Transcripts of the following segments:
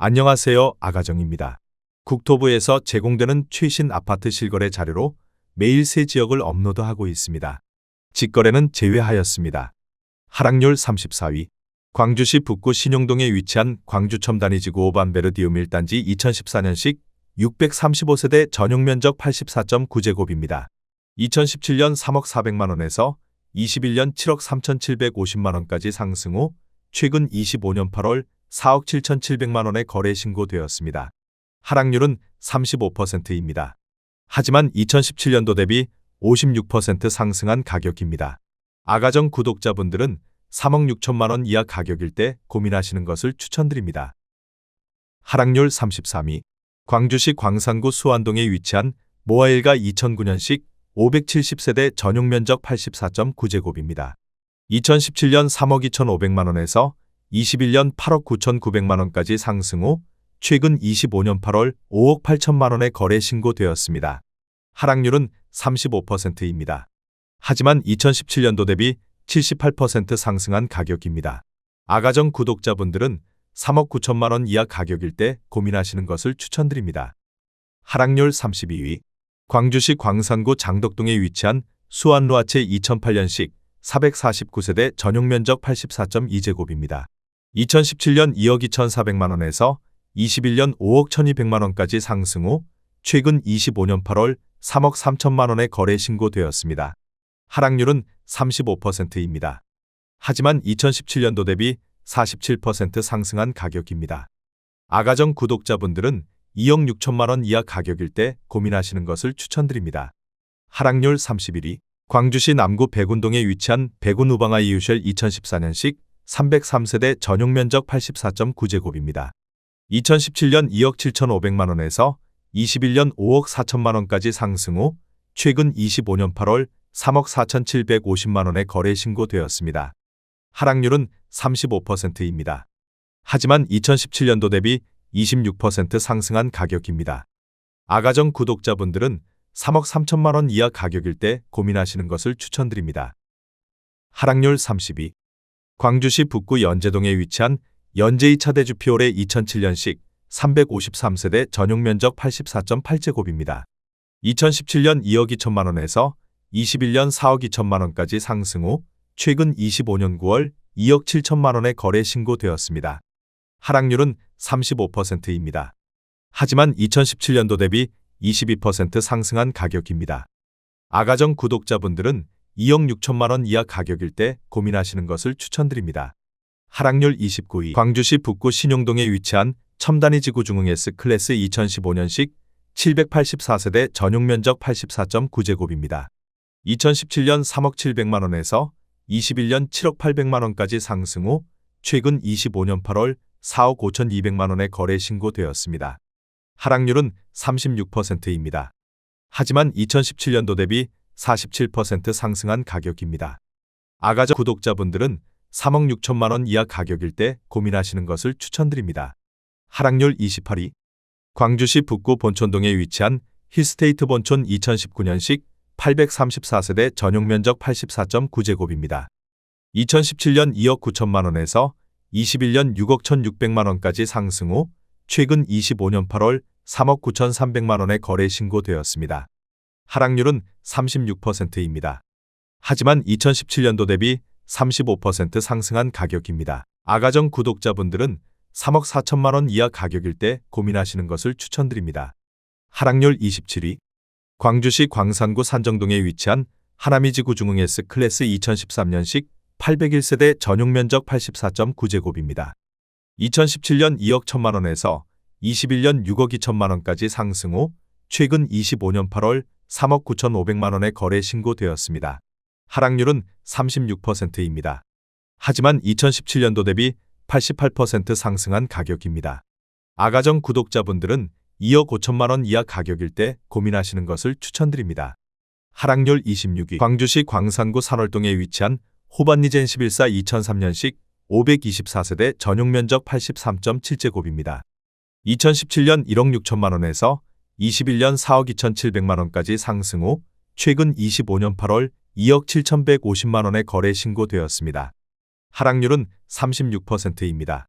안녕하세요. 아가정입니다. 국토부에서 제공되는 최신 아파트 실거래 자료로 매일 새 지역을 업로드하고 있습니다. 직거래는 제외하였습니다. 하락률 34위. 광주시 북구 신용동에 위치한 광주 첨단이지구 5반 베르디움 1단지 2014년식 635세대 전용면적 84.9제곱입니다. 2017년 3억 400만원에서 21년 7억 3,750만원까지 상승 후 최근 25년 8월 4억 7,700만원에 거래 신고되었습니다. 하락률은 35%입니다. 하지만 2017년도 대비 56% 상승한 가격입니다. 아가정 구독자분들은 3억 6천만원 이하 가격일 때 고민하시는 것을 추천드립니다. 하락률 33위. 광주시 광산구 수안동에 위치한 모아일가 2009년식 570세대 전용면적 84.9제곱입니다. 2017년 3억 2,500만원에서 21년 8억 9,900만원까지 상승 후 최근 25년 8월 5억 8천만원에 거래 신고되었습니다. 하락률은 35%입니다. 하지만 2017년도 대비 78% 상승한 가격입니다. 아가정 구독자분들은 3억 9천만원 이하 가격일 때 고민하시는 것을 추천드립니다. 하락률 32위. 광주시 광산구 장덕동에 위치한 수안루아체 2008년식 449세대 전용면적 84.2제곱입니다. 2017년 2억 2,400만원에서 21년 5억 1,200만원까지 상승 후 최근 25년 8월 3억 3천만원에 거래 신고되었습니다. 하락률은 35%입니다. 하지만 2017년도 대비 47% 상승한 가격입니다. 아가정 구독자분들은 2억 6천만원 이하 가격일 때 고민하시는 것을 추천드립니다. 하락률 31위. 광주시 남구 백운동에 위치한 백운 우방아 이유셜 2014년식 303세대 전용면적 84.9제곱입니다. 2017년 2억 7,500만원에서 21년 5억 4천만원까지 상승 후 최근 25년 8월 3억 4,750만원에 거래 신고되었습니다. 하락률은 35%입니다. 하지만 2017년도 대비 26% 상승한 가격입니다. 아가정 구독자분들은 3억 3천만원 이하 가격일 때 고민하시는 것을 추천드립니다. 하락률 30위. 광주시 북구 연제동에 위치한 연제 2차 대주피올의 2007년식 353세대 전용면적 84.8제곱입니다. 2017년 2억 2천만원에서 21년 4억 2천만원까지 상승 후 최근 25년 9월 2억 7천만원에 거래 신고되었습니다. 하락률은 35%입니다. 하지만 2017년도 대비 22% 상승한 가격입니다. 아가정 구독자분들은 2억 6천만원 이하 가격일 때 고민하시는 것을 추천드립니다. 하락률 29위. 광주시 북구 신용동에 위치한 첨단이지구 중흥 S클래스 2015년식 784세대 전용면적 84.9제곱입니다. 2017년 3억 700만원에서 21년 7억 800만원까지 상승 후 최근 25년 8월 4억 5,200만원에 거래 신고되었습니다. 하락률은 36%입니다. 하지만 2017년도 대비 47% 상승한 가격입니다. 아가정 구독자분들은 3억 6천만원 이하 가격일 때 고민하시는 것을 추천드립니다. 하락률 28위. 광주시 북구 본촌동에 위치한 힐스테이트 본촌 2019년식 834세대 전용면적 84.9제곱입니다. 2017년 2억 9천만원에서 21년 6억 1,600만원까지 상승 후 최근 25년 8월 3억 9,300만원에 거래 신고되었습니다. 하락률은 36%입니다. 하지만 2017년도 대비 35% 상승한 가격입니다. 아가정 구독자분들은 3억 4천만원 이하 가격일 때 고민하시는 것을 추천드립니다. 하락률 27위. 광주시 광산구 산정동에 위치한 하나미지구 중흥 S클래스 2013년식 801세대 전용면적 84.9제곱입니다. 2017년 2억 1천만원에서 21년 6억 2천만원까지 상승 후 최근 25년 8월 3억 9,500만원에 거래 신고되었습니다. 하락률은 36%입니다. 하지만 2017년도 대비 88% 상승한 가격입니다. 아가정 구독자분들은 2억 5천만원 이하 가격일 때 고민하시는 것을 추천드립니다. 하락률 26위. 광주시 광산구 산월동에 위치한 호반리젠 11사 2003년식 524세대 전용면적 83.7제곱입니다. 2017년 1억 6천만원에서 21년 4억 2,700만원까지 상승 후 최근 25년 8월 2억 7,150만원에 거래 신고되었습니다. 하락률은 36%입니다.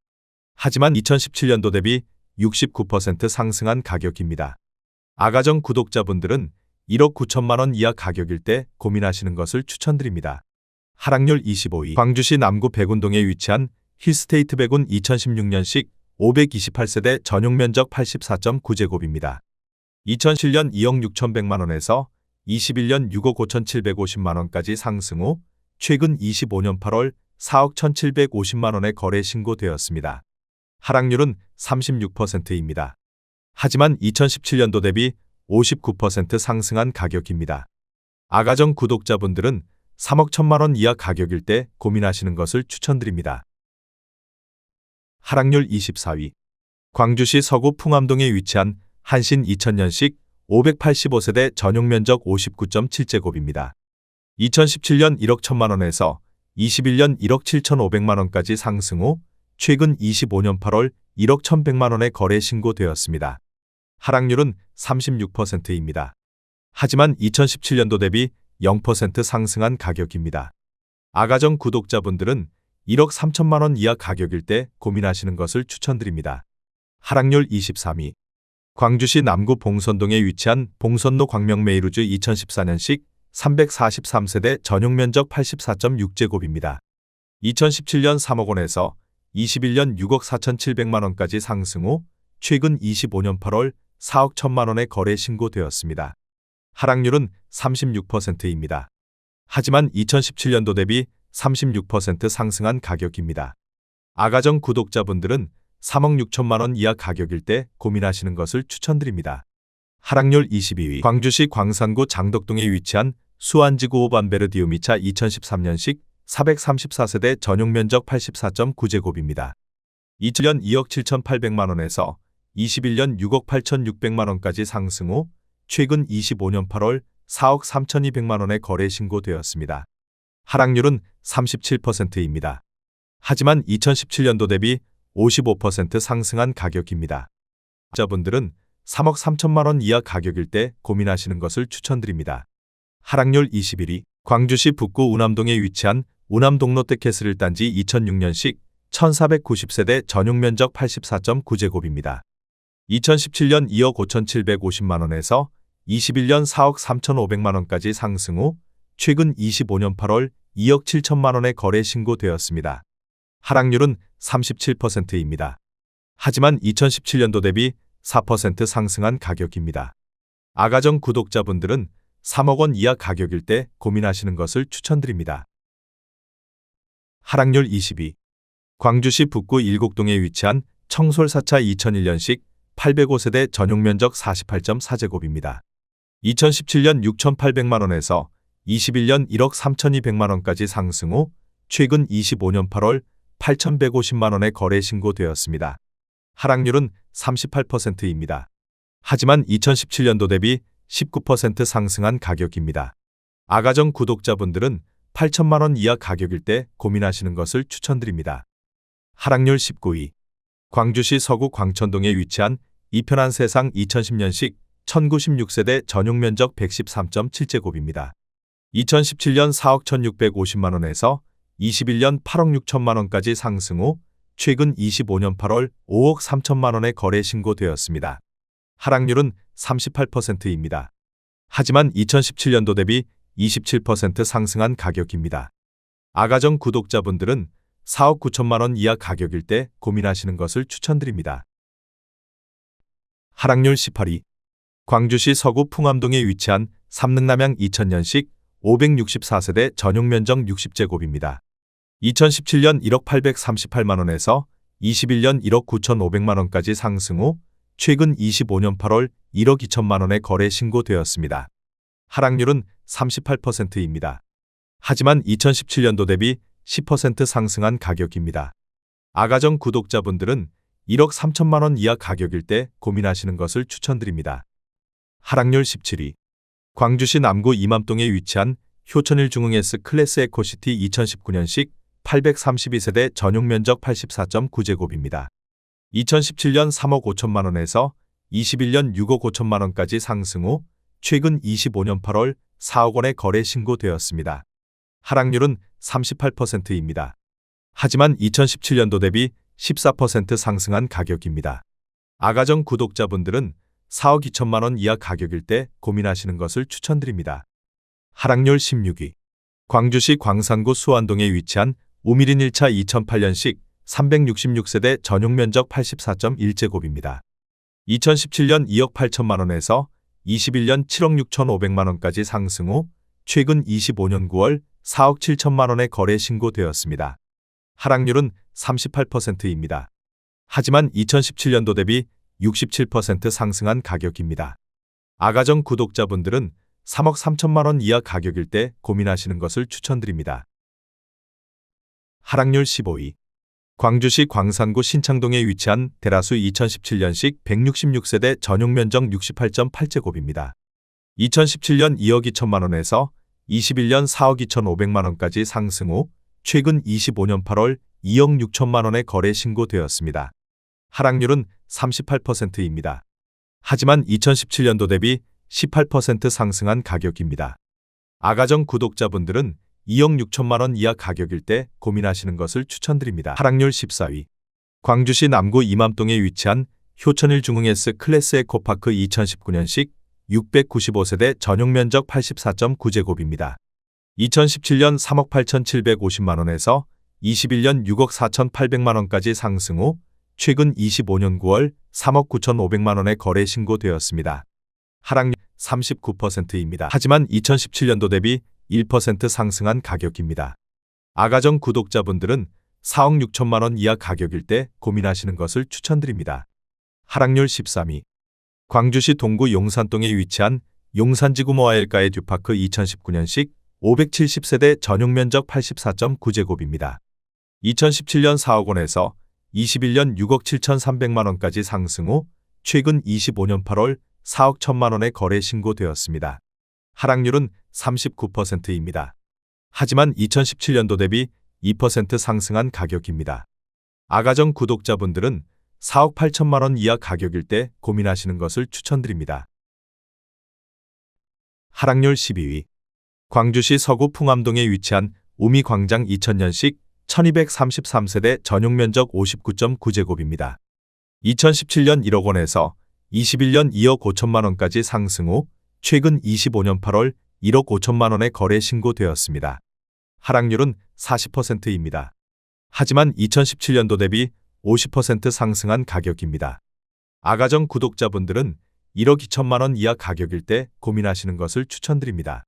하지만 2017년도 대비 69% 상승한 가격입니다. 아가정 구독자분들은 1억 9천만 원 이하 가격일 때 고민하시는 것을 추천드립니다. 하락률 25위. 광주시 남구 백운동에 위치한 힐스테이트 백운 2016년식 528세대 전용 면적 84.9제곱입니다. 2007년 2억 6,100만 원에서 21년 6억 5,750만 원까지 상승 후 최근 25년 8월 4억 1,750만 원에 거래 신고되었습니다. 하락률은 36%입니다. 하지만 2017년도 대비 59% 상승한 가격입니다. 아가정 구독자분들은 3억 1천만 원 이하 가격일 때 고민하시는 것을 추천드립니다. 하락률 24위. 광주시 서구 풍암동에 위치한 한신 2000년식 585세대 전용 면적 59.7제곱입니다. 2017년 1억 1천만 원에서 21년 1억 7,500만 원까지 상승 후 최근 25년 8월 1억 1,100만 원에 거래 신고되었습니다. 하락률은 36%입니다. 하지만 2017년도 대비 0% 상승한 가격입니다. 아가정 구독자분들은 1억 3천만 원 이하 가격일 때 고민하시는 것을 추천드립니다. 하락률 23위. 광주시 남구 봉선동에 위치한 봉선로 광명메이루즈 2014년식 343세대 전용 면적 84.6제곱입니다. 2017년 3억 원에서 21년 6억 4,700만 원까지 상승 후 최근 25년 8월 4억 1천만 원에 거래 신고되었습니다. 하락률은 36%입니다. 하지만 2017년도 대비 36% 상승한 가격입니다. 아가정 구독자분들은 3억 6천만 원 이하 가격일 때 고민하시는 것을 추천드립니다. 하락률 22위. 광주시 광산구 장덕동에 위치한 수안지구 오반베르디우미차 2013년식 434세대 전용 면적 84.9제곱입니다. 2000년 2억 7,800만 원에서 21년 6억 8,600만 원까지 상승 후 최근 25년 8월 4억 3,200만 원에 거래 신고되었습니다. 하락률은 37%입니다. 하지만 2017년도 대비 55% 상승한 가격입니다. 구독자분들은 3억 3천만 원 이하 가격일 때 고민하시는 것을 추천드립니다. 하락률 21위. 광주시 북구 우남동에 위치한 우남동 롯데캐슬 1단지 2006년식 1490세대 전용 면적 84.9제곱입니다. 2017년 2억 5,750만 원에서 21년 4억 3,500만 원까지 상승 후 최근 25년 8월 2억 7천만 원에 거래 신고되었습니다. 하락률은 37%입니다. 하지만 2017년도 대비 4% 상승한 가격입니다. 아가정 구독자분들은 3억 원 이하 가격일 때 고민하시는 것을 추천드립니다. 하락률 22. 광주시 북구 일곡동에 위치한 청솔사차 2001년식 805세대 전용 면적 48.4제곱입니다. 2017년 6,800만 원에서 21년 1억 3,200만 원까지 상승 후 최근 25년 8월 8,150만 원에 거래 신고되었습니다. 하락률은 38%입니다. 하지만 2017년도 대비 19% 상승한 가격입니다. 아가정 구독자분들은 8천만 원 이하 가격일 때 고민하시는 것을 추천드립니다. 하락률 19위. 광주시 서구 광천동에 위치한 이편한 세상 2010년식 1096세대 전용 면적 113.7제곱입니다. 2017년 4억 1,650만 원에서 21년 8억 6천만 원까지 상승 후 최근 25년 8월 5억 3천만 원에 거래 신고되었습니다. 하락률은 38%입니다. 하지만 2017년도 대비 27% 상승한 가격입니다. 아가정 구독자분들은 4억 9천만 원 이하 가격일 때 고민하시는 것을 추천드립니다. 하락률 18위. 광주시 서구 풍암동에 위치한 삼릉남양 2000년식 564세대 전용 면적 60제곱입니다. 2017년 1억 838만 원에서 21년 1억 9,500만 원까지 상승 후 최근 25년 8월 1억 2천만 원에 거래 신고되었습니다. 하락률은 38%입니다. 하지만 2017년도 대비 10% 상승한 가격입니다. 아가정 구독자분들은 1억 3천만 원 이하 가격일 때 고민하시는 것을 추천드립니다. 하락률 17위. 광주시 남구 이맘동에 위치한 효천일 중흥S 클래스 에코시티 2019년식 832세대 전용 면적 84.9제곱입니다. 2017년 3억 5천만 원에서 21년 6억 5천만 원까지 상승 후 최근 25년 8월 4억 원에 거래 신고되었습니다. 하락률은 38%입니다. 하지만 2017년도 대비 14% 상승한 가격입니다. 아가정 구독자분들은 4억 2천만 원 이하 가격일 때 고민하시는 것을 추천드립니다. 하락률 16위. 광주시 광산구 수안동에 위치한 우미린 1차 2008년식 366세대 전용 면적 84.1제곱입니다. 2017년 2억 8천만 원에서 21년 7억 6천5백만 원까지 상승 후 최근 25년 9월 4억 7천만 원에 거래 신고되었습니다. 하락률은 38%입니다. 하지만 2017년도 대비 67% 상승한 가격입니다. 아가정 구독자분들은 3억 3천만 원 이하 가격일 때 고민하시는 것을 추천드립니다. 하락률 15위. 광주시 광산구 신창동에 위치한 대라수 2017년식 166세대 전용 면적 68.8제곱입니다. 2017년 2억 2천만 원에서 21년 4억 2천5백만 원까지 상승 후 최근 25년 8월 2억 6천만 원에 거래 신고되었습니다. 하락률은 38%입니다. 하지만 2017년도 대비 18% 상승한 가격입니다. 아가정 구독자분들은 2억 6천만 원 이하 가격일 때 고민하시는 것을 추천드립니다. 하락률 14위. 광주시 남구 이맘동에 위치한 효천일 중흥S 클래스 에코파크 2019년식 695세대 전용 면적 84.9제곱입니다. 2017년 3억 8천7백오십만 원에서 21년 6억 4천8백만 원까지 상승 후 최근 25년 9월 3억 9천5백만 원에 거래 신고되었습니다. 하락률 39%입니다. 하지만 2017년도 대비 1% 상승한 가격입니다. 아가정 구독자분들은 4억 6천만 원 이하 가격일 때 고민하시는 것을 추천드립니다. 하락률 13위. 광주시 동구 용산동에 위치한 용산지구 모아엘가의 듀파크 2019년식 570세대 전용 면적 84.9제곱입니다. 2017년 4억 원에서 21년 6억 7천3백만 원까지 상승 후 최근 25년 8월 4억 1천만 원에 거래 신고되었습니다. 하락률은 39%입니다. 하지만 2017년도 대비 2% 상승한 가격입니다. 아가정 구독자분들은 4억 8천만 원 이하 가격일 때 고민하시는 것을 추천드립니다. 하락률 12위. 광주시 서구 풍암동에 위치한 우미광장 2000년식 1233세대 전용 면적 59.9제곱입니다. 2017년 1억 원에서 21년 2억 5천만 원까지 상승 후 최근 25년 8월 1억 5천만 원에 거래 신고되었습니다. 하락률은 40%입니다. 하지만 2017년도 대비 50% 상승한 가격입니다. 아가정 구독자분들은 1억 2천만 원 이하 가격일 때 고민하시는 것을 추천드립니다.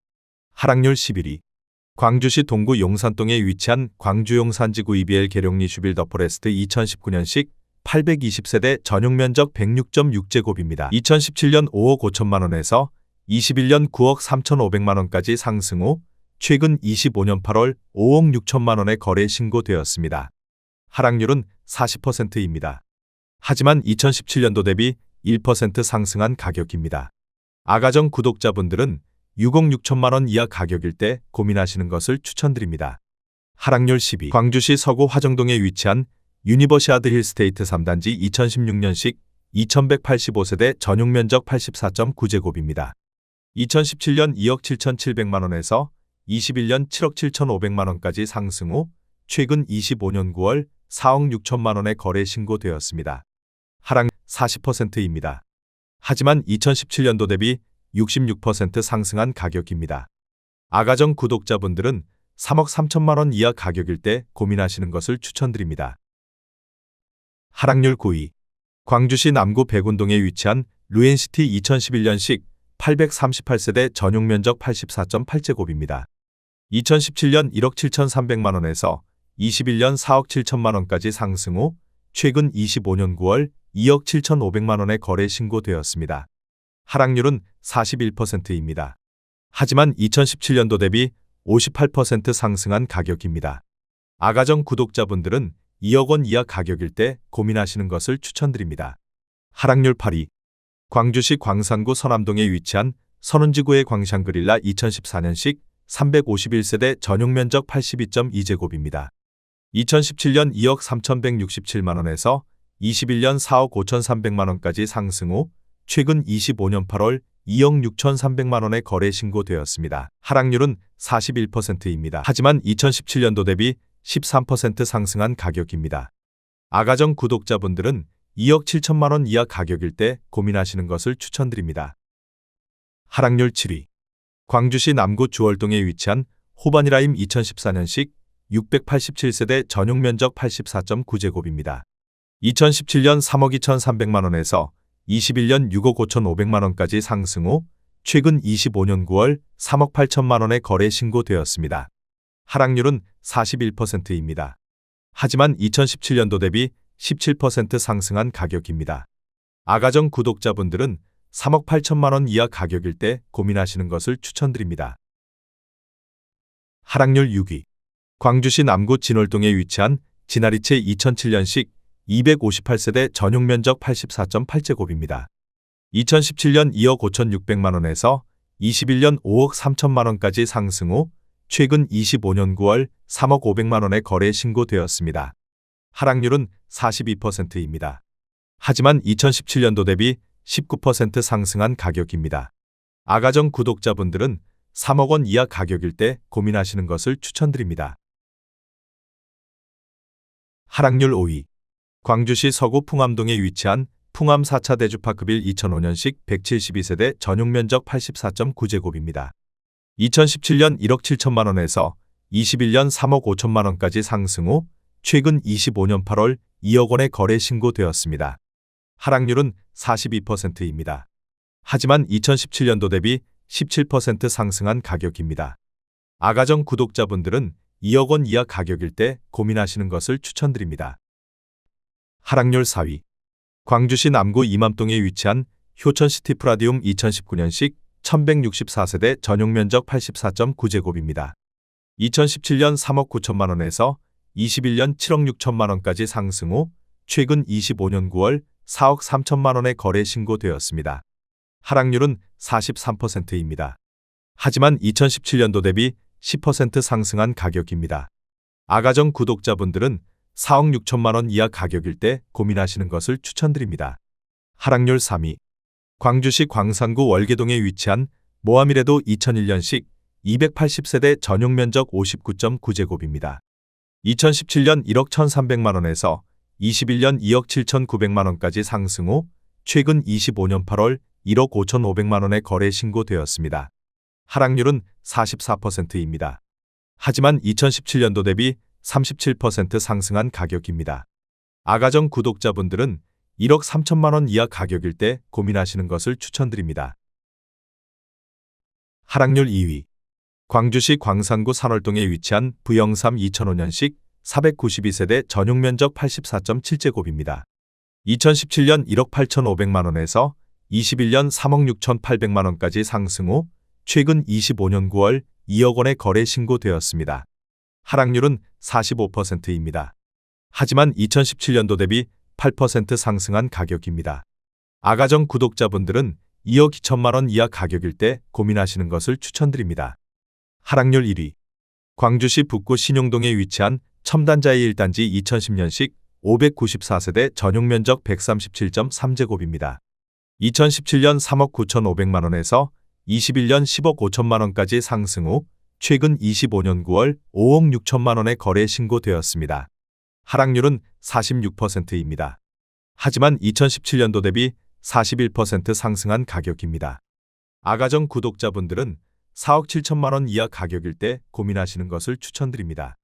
하락률 11위. 광주시 동구 용산동에 위치한 광주 용산지구 EBL 계룡리 슈빌 더 포레스트 2019년식 820세대 전용 면적 106.6제곱입니다. 2017년 5억 5천만 원에서 21년 9억 3천5백만 원까지 상승 후 최근 25년 8월 5억 6천만 원에 거래 신고되었습니다. 하락률은 40%입니다. 하지만 2017년도 대비 1% 상승한 가격입니다. 아가정 구독자분들은 6억 6천만 원 이하 가격일 때 고민하시는 것을 추천드립니다. 하락률 10위. 광주시 서구 화정동에 위치한 유니버시아드 힐스테이트 3단지 2016년식 2185세대 전용 면적 84.9제곱입니다. 2017년 2억 7천7백만 원에서 21년 7억 7천5백만 원까지 상승 후 최근 25년 9월 4억 6천만 원에 거래 신고되었습니다. 하락 40%입니다. 하지만 2017년도 대비 66% 상승한 가격입니다. 아가정 구독자분들은 3억 3천만 원 이하 가격일 때 고민하시는 것을 추천드립니다. 하락률 9위. 광주시 남구 백운동에 위치한 루엔시티 2011년식 838세대 전용 면적 84.8제곱입니다. 2017년 1억 7천3백만 원에서 21년 4억 7천만 원까지 상승 후 최근 25년 9월 2억 7천5백만 원에 거래 신고되었습니다. 하락률은 41%입니다. 하지만 2017년도 대비 58% 상승한 가격입니다. 아가정 구독자분들은 2억 원 이하 가격일 때 고민하시는 것을 추천드립니다. 하락률 8위. 광주시 광산구 서남동에 위치한 선운지구의 광샹그릴라 2014년식 351세대 전용 면적 82.2제곱입니다. 2017년 2억 3,167만 원에서 21년 4억 5천3백만 원까지 상승 후 최근 25년 8월 2억 6천3백만 원에 거래 신고되었습니다. 하락률은 41%입니다. 하지만 2017년도 대비 13% 상승한 가격입니다. 아가정 구독자분들은 2억 7천만 원 이하 가격일 때 고민하시는 것을 추천드립니다. 하락률 7위. 광주시 남구 주월동에 위치한 호바니라임 2014년식 687세대 전용 면적 84.9제곱입니다. 2017년 3억 2,300만 원에서 21년 6억 5,500만 원까지 상승 후 최근 25년 9월 3억 8천만 원에 거래 신고되었습니다. 하락률은 41%입니다. 하지만 2017년도 대비 17% 상승한 가격입니다. 아가정 구독자분들은 3억 8천만 원 이하 가격일 때 고민하시는 것을 추천드립니다. 하락률 6위. 광주시 남구 진월동에 위치한 진아리채 2007년식 258세대 전용 면적 84.8제곱입니다. 2017년 2억 5,600만 원에서 21년 5억 3천만 원까지 상승 후 최근 25년 9월 3억 500만 원에 거래 신고되었습니다. 하락률은 42%입니다. 하지만 2017년도 대비 19% 상승한 가격입니다. 아가정 구독자분들은 3억 원 이하 가격일 때 고민하시는 것을 추천드립니다. 하락률 5위. 광주시 서구 풍암동에 위치한 풍암 4차 대주파크빌 2005년식 172세대 전용 면적 84.9제곱입니다. 2017년 1억 7천만 원에서 21년 3억 5천만 원까지 상승 후 최근 25년 8월 2억 원에 거래 신고되었습니다. 하락률은 42%입니다. 하지만 2017년도 대비 17% 상승한 가격입니다. 아가정 구독자분들은 2억 원 이하 가격일 때 고민하시는 것을 추천드립니다. 하락률 4위. 광주시 남구 이맘동에 위치한 효천시티 프라디움 2019년식 1164세대 전용 면적 84.9제곱입니다. 2017년 3억 9천만 원에서 21년 7억 6천만 원까지 상승 후 최근 25년 9월 4억 3천만 원에 거래 신고되었습니다. 하락률은 43%입니다. 하지만 2017년도 대비 10% 상승한 가격입니다. 아가정 구독자분들은 4억 6천만 원 이하 가격일 때 고민하시는 것을 추천드립니다. 하락률 3위. 광주시 광산구 월계동에 위치한 모하미레도 2001년식 280세대 전용 면적 59.9제곱입니다. 2017년 1억 1,300만 원에서 21년 2억 7,900만 원까지 상승 후 최근 25년 8월 1억 5,500만 원에 거래 신고되었습니다. 하락률은 44%입니다. 하지만 2017년도 대비 37% 상승한 가격입니다. 아가정 구독자분들은 1억 3천만 원 이하 가격일 때 고민하시는 것을 추천드립니다. 하락률 2위. 광주시 광산구 산월동에 위치한 부영삼 2005년식 492세대 전용 면적 84.7제곱입니다. 2017년 1억 8,500만 원에서 21년 3억 6,800만 원까지 상승 후 최근 25년 9월 2억 원에 거래 신고되었습니다. 하락률은 45%입니다. 하지만 2017년도 대비 8% 상승한 가격입니다. 아가정 구독자분들은 2억 2천만 원 이하 가격일 때 고민하시는 것을 추천드립니다. 하락률 1위. 광주시 북구 신용동에 위치한 첨단자이 1단지 2010년식 594세대 전용 면적 137.3제곱입니다. 2017년 3억 9,500만 원에서 21년 10억 5천만 원까지 상승 후 최근 25년 9월 5억 6천만 원에 거래 신고되었습니다. 하락률은 46%입니다. 하지만 2017년도 대비 41% 상승한 가격입니다. 아가정 구독자분들은 4억 7천만 원 이하 가격일 때 고민하시는 것을 추천드립니다.